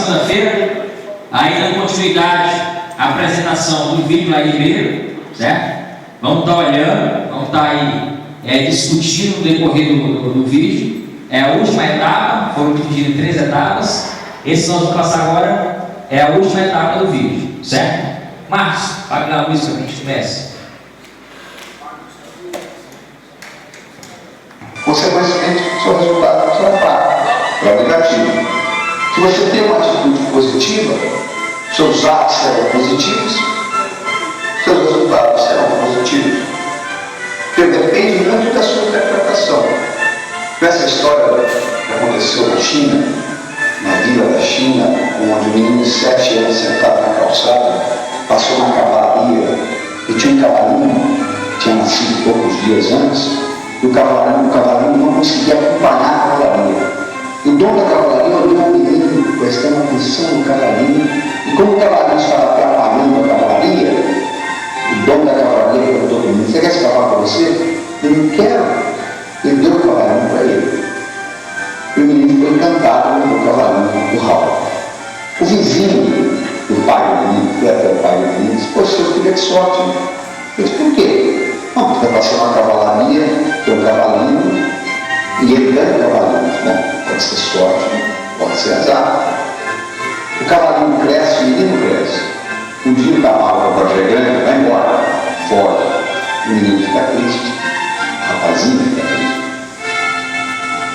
segunda-feira, aí dando continuidade à apresentação do vídeo lá em Ribeiro, certo? Vamos estar olhando, vamos estar aí discutindo no decorrer do vídeo. É a última etapa, foram divididas em 3 etapas. Esse nós vamos passar agora, é a última etapa do vídeo, certo? Marcos, pague lá a música para a gente começa. Consequentemente, o seu resultado será fraco, é negativo. Se você tem uma atitude positiva, seus atos serão positivos, seus resultados serão positivos. Porque depende muito da sua interpretação. Nessa história que aconteceu na China, na vila da China, onde um menino de 7 anos sentado na calçada, passou na cavalaria e tinha um cavalinho, tinha nascido poucos dias antes, e o cavalinho não conseguia acompanhar a cavalaria. O dono da cavalaria olhou o menino, prestando atenção no cavalinho, e como o cavalinho estava atrapalhando a cavalaria, o dono da cavalaria perguntou para o menino: você quer esse cavalo para você? Eu não quero. Ele deu o cavalinho para ele. E o menino ficou encantado com o cavalinho no curral. O vizinho do pai do menino, que era o pai do menino, disse: pô, seu filho é de sorte. Ele disse: por quê? Não, porque está passando uma cavalaria, tem um cavalinho, e ele ganha o cavalinho. Bom, pode ser sorte, pode ser azar. O cavalinho cresce, o menino cresce. Um dia o cavalo, o Roger grande, vai embora, foge. O menino fica triste, o rapazinho fica triste.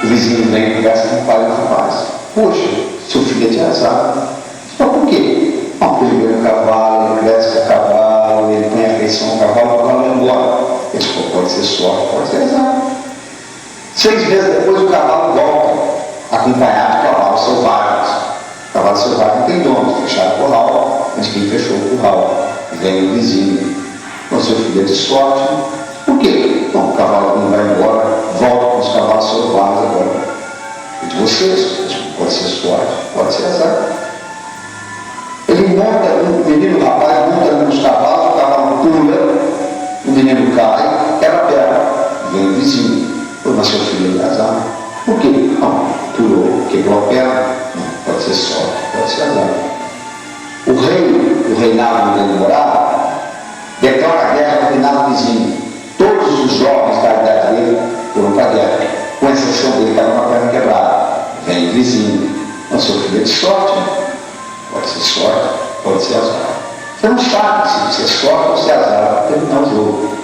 O vizinho vem e conversa com o pai do rapaz: poxa, seu filho é de azar. Mas por quê? Não, porque ele ganha o cavalo, ele cresce com o cavalo, ele põe afeição no cavalo, o cavalo vai embora. Ele disse: pode ser sorte, pode ser azar. 6 meses depois o cavalo volta, acompanhado de cavalos selvagens. O cavalo selvagem não tem dono, fecharam o curral, mas quem fechou o curral? Vem o vizinho: o seu filho é de sorte. Por quê? Bom, o cavalo não vai embora, volta com os cavalos selvagens agora. E de vocês? Pode ser sorte, pode ser azar. Ele monta, o menino, o rapaz, monta nos cavalos, o cavalo pula, o menino cai, quebra a perna. Vem o vizinho: mas seu filho é de azar. Por quê? Não, pulou, quebrou a perna. Não, pode ser sorte, pode ser azar. O reinado onde ele morava, declara a guerra ao reinado vizinho. Todos os jovens da idade dele foram para a guerra, com exceção dele, que estava com a perna quebrada. Vem o vizinho: mas seu filho é de sorte. Pode ser sorte, pode ser azar. Você não sabe se é sorte ou se é azar para terminar o jogo.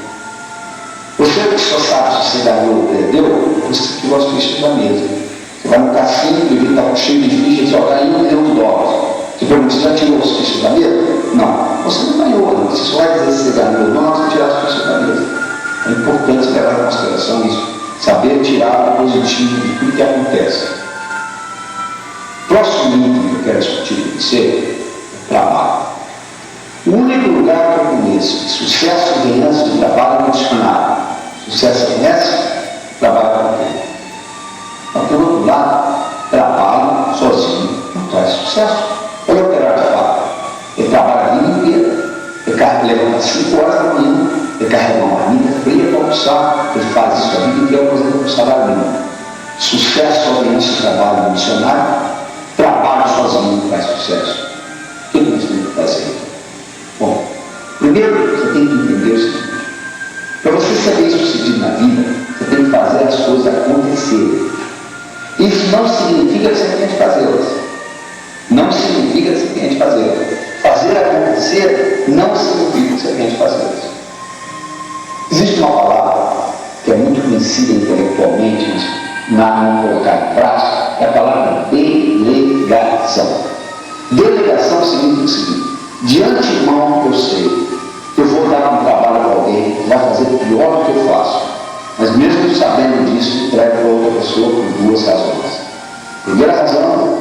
Você só sabe se você ganhou ou perdeu, você tirou as fichas da mesa. Você vai no cassino e ele está cheio de fichas e só ganhou $1 milhão. Você pergunta: você já tirou as fichas da mesa? Não. Você não ganhou, não. Você só vai dizer se você ganhou ou não, você tirar as fichas da mesa. É importante levar em consideração isso. Saber tirar o positivo de tudo que acontece. Próximo item que eu quero discutir com você é trabalho. O único lugar que eu conheço de sucesso e ganância de trabalho é no dicionário. Sucesso e ganância, trabalho com quem? Então, por outro lado, trabalho sozinho não traz sucesso. Olha o operário de fábrica: ele trabalha a vida inteira, ele levanta às 5 horas da manhã, ele carrega uma marmita fria para almoçar, ele faz isso a vida inteira, por exemplo, no salário mínimo. Sucesso, só ganância de trabalho no dicionário. Trabalho sozinho não traz sucesso. O que nós temos que fazer? Bom, primeiro você tem que entender o seguinte: para você ser bem sucedido na vida, você tem que fazer as coisas acontecerem. Isso não significa que você tem que fazê-las. Não significa que você tem que fazê-las. Fazer acontecer não significa que você tem que fazê-las. Existe uma palavra que é muito conhecida intelectualmente, mas não colocar em prática, é a palavra delegação. Delegação significa o seguinte: de antemão eu sei que eu vou dar um trabalho para alguém que vai fazer pior do que eu faço, mas mesmo sabendo disso, entrego para outra pessoa por 2 razões. Primeira razão: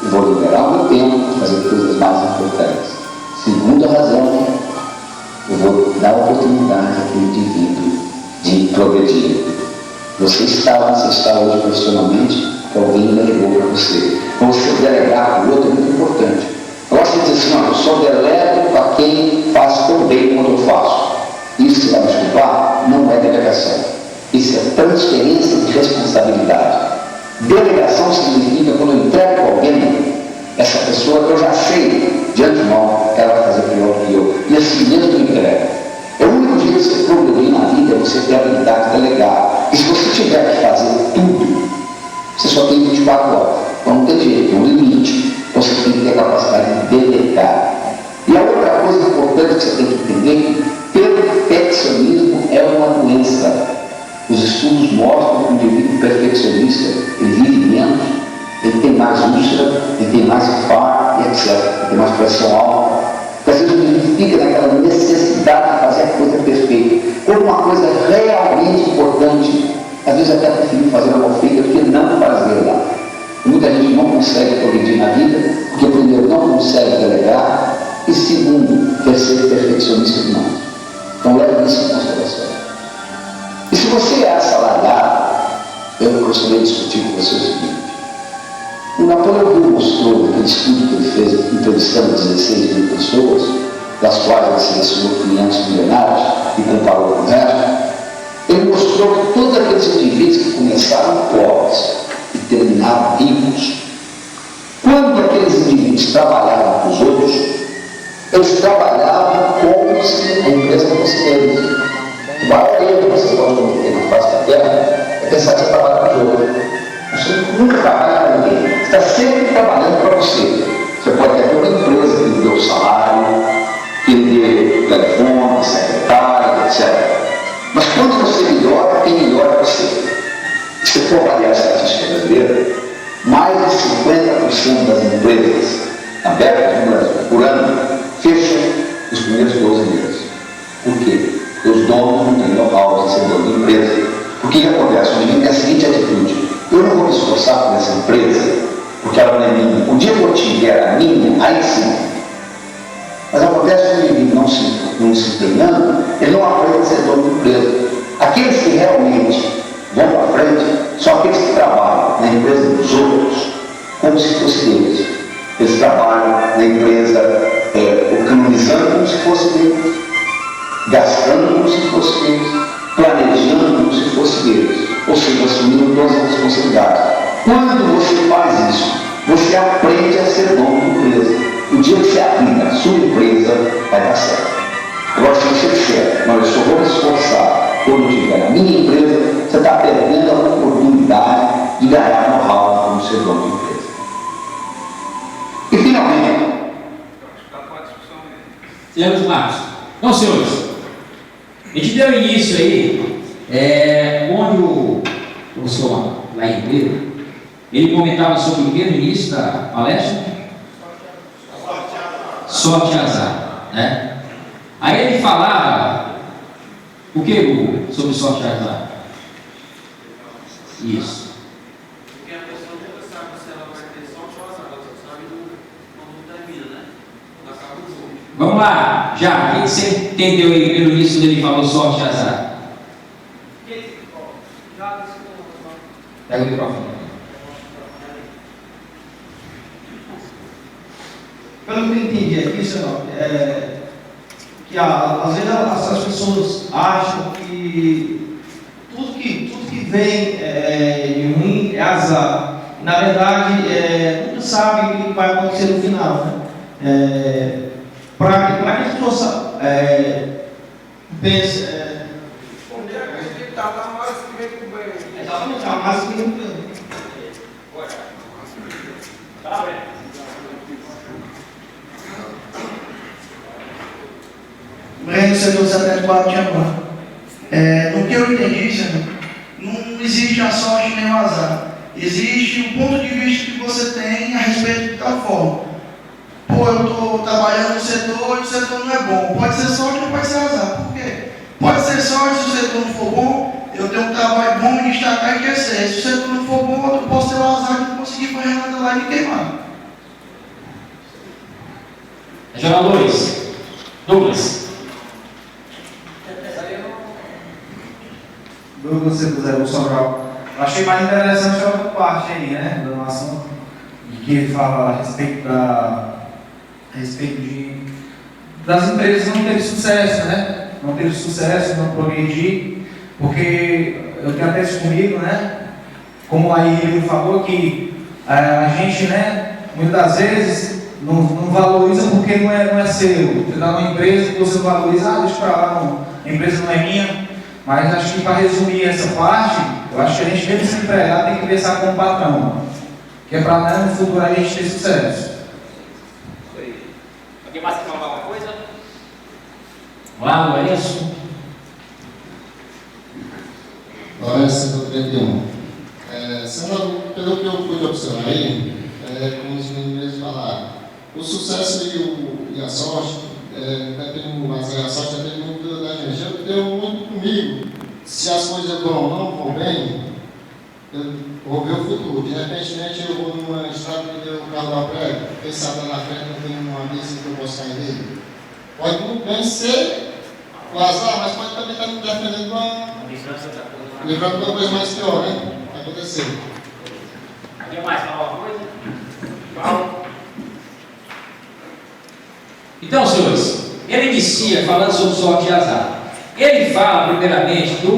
eu vou liberar o meu tempo para fazer coisas mais importantes. Segunda razão: eu vou dar a oportunidade àquele indivíduo de progredir. Você está hoje profissionalmente, que alguém delegou para você. Então, você delegar para o outro é muito importante. Agora você diz assim: não, eu só delego para quem faz tão bem quanto eu faço. Isso, você vai me desculpar, não é delegação. Isso é transferência de responsabilidade. Delegação significa quando eu entrego para alguém essa pessoa, eu já sei de antemão que ela vai fazer pior do que eu. E assim mesmo eu entrego. É o único jeito de você progredir na vida, é você ter a habilidade de delegar. E se você tiver que fazer tudo, você só tem 24 horas. Então não tem jeito, tem um limite. Você tem que ter a capacidade de delegar. E a outra coisa importante que você tem que entender, perfeccionismo é uma doença. Os estudos mostram que o indivíduo perfeccionista, ele vive menos, ele tem mais úlcera, ele tem mais infarto, etc. Ele tem mais pressão alta. Porque às vezes o indivíduo fica naquela necessidade de fazer a coisa perfeita. Quando uma coisa realmente importante, às vezes até prefiro fazer uma mal feita do que não fazê-la. Muita gente não consegue progredir na vida, porque primeiro não consegue delegar, e segundo, quer ser perfeccionista demais. Então leve isso em consideração. E se você é assalariado, eu gostaria de discutir com você o seguinte: o Napoleão Hill mostrou, naquele estudo que ele fez, entrevistando 16 mil pessoas, das quais ele selecionou 500 milionários e comparou com o resto, ele mostrou que todos aqueles indivíduos que começaram pobres e terminaram ricos, quando aqueles indivíduos trabalhavam com os outros, eles trabalhavam como se a empresa fosse deles. O maior erro que você pode cometer na face da terra é pensar que você trabalha com os outros. Você nunca trabalha para ninguém. Você está sempre trabalhando para você. Você pode ter uma empresa que lhe dê o salário, que lhe dê telefone, secretária, etc. Mas quando você melhora, quem melhora é você. Se você for avaliar a estatística brasileira, mais de 50% das empresas abertas no Brasil por ano fecham os primeiros 12 meses. Por quê? Porque os donos não têm know-how de ser dono de empresa. O que acontece? O indivíduo tem a seguinte atitude: eu não vou me esforçar por essa empresa, porque ela não é minha. O dia que eu tiver a minha, aí sim. Mas acontece que o indivíduo não se empenhando, ele não aprende a ser dono de empresa. Aqueles que realmente vão para frente são aqueles que trabalham na empresa dos outros como se fosse deles. Eles trabalham na empresa economizando como se fosse deles, gastando como se fosse deles, planejando como se fosse deles, ou seja, assumindo todas as responsabilidades. Quando você faz isso, você aprende a ser dono de empresa. O dia que você aplica a sua empresa, vai dar certo. Agora, se você disser, não, eu só vou me esforçar quando tiver a minha empresa, você está perdendo a oportunidade de ganhar know-how como ser dono de empresa. E finalmente, senhores Marcos, então senhores, a gente deu início aí, onde o professor Laí Ribeiro, ele comentava sobre o que no início da palestra? Sorte e azar, né? Aí ele falava o que, Hugo, sobre sorte e azar? Isso. Porque a pessoa nunca sabe se ela vai ter sorte ou azar, ela só sabe quando termina, né? Quando acaba o jogo. Vamos lá, já, o que você entendeu aí pelo início dele falou sorte e azar? Pega o microfone. Pelo que eu entendi aqui, senhor, que às vezes as pessoas acham que tudo que vem de ruim é azar. Na verdade, nunca sabe o que vai acontecer no final, né? Para que as pessoas pensem. Breno, setor 74 de Amor. No que eu entendi, senhor, não existe a sorte nem o azar. Existe o ponto de vista que você tem a respeito de tal forma. Pô, eu estou trabalhando no setor e o setor não é bom. Pode ser sorte ou pode ser azar. Por quê? Pode ser sorte se o setor não for bom, eu tenho um trabalho bom, me destacar e crescer. Se o setor não for bom, eu posso ter o azar de não conseguir fazer nada lá e me queimar. Jogadores, Douglas. Douglas, se puser, o Sobral. Eu achei mais interessante a outra parte aí, né? Da nossa, de que ele fala a respeito das empresas não terem sucesso, né? Não terem sucesso, não progredir, porque eu tenho até isso comigo, né? Como aí ele falou que a gente, né? muitas das vezes não valoriza porque não é seu. Você está numa empresa que você valoriza, deixa para lá, não, a empresa não é minha. Mas acho que para resumir essa parte, eu acho que a gente mesmo se empregar tem que pensar como patrão, que é para no futuro a gente ter sucesso. Alguém mais quer falar alguma coisa? Vamos lá, Lourenço. Lourenço 31. Pelo que eu pude observar aí, como os meninos falaram, o sucesso e a sorte, mas a sorte depende muito da gente. Eu tenho muito comigo, se as coisas vão ou não vão bem, eu vou ver o futuro. De repente eu vou numa estrada que deu o carro da prega, pensando lá na frente, não tem uma mesa que eu posso sair dele. Pode muito bem ser o azar, mas pode também estar me defendendo livrando de uma coisa mais pior, né? Vai acontecer. Alguém mais falar alguma coisa? Paulo? Então, senhores, ele inicia falando sobre sorte e azar. Ele fala, primeiramente, do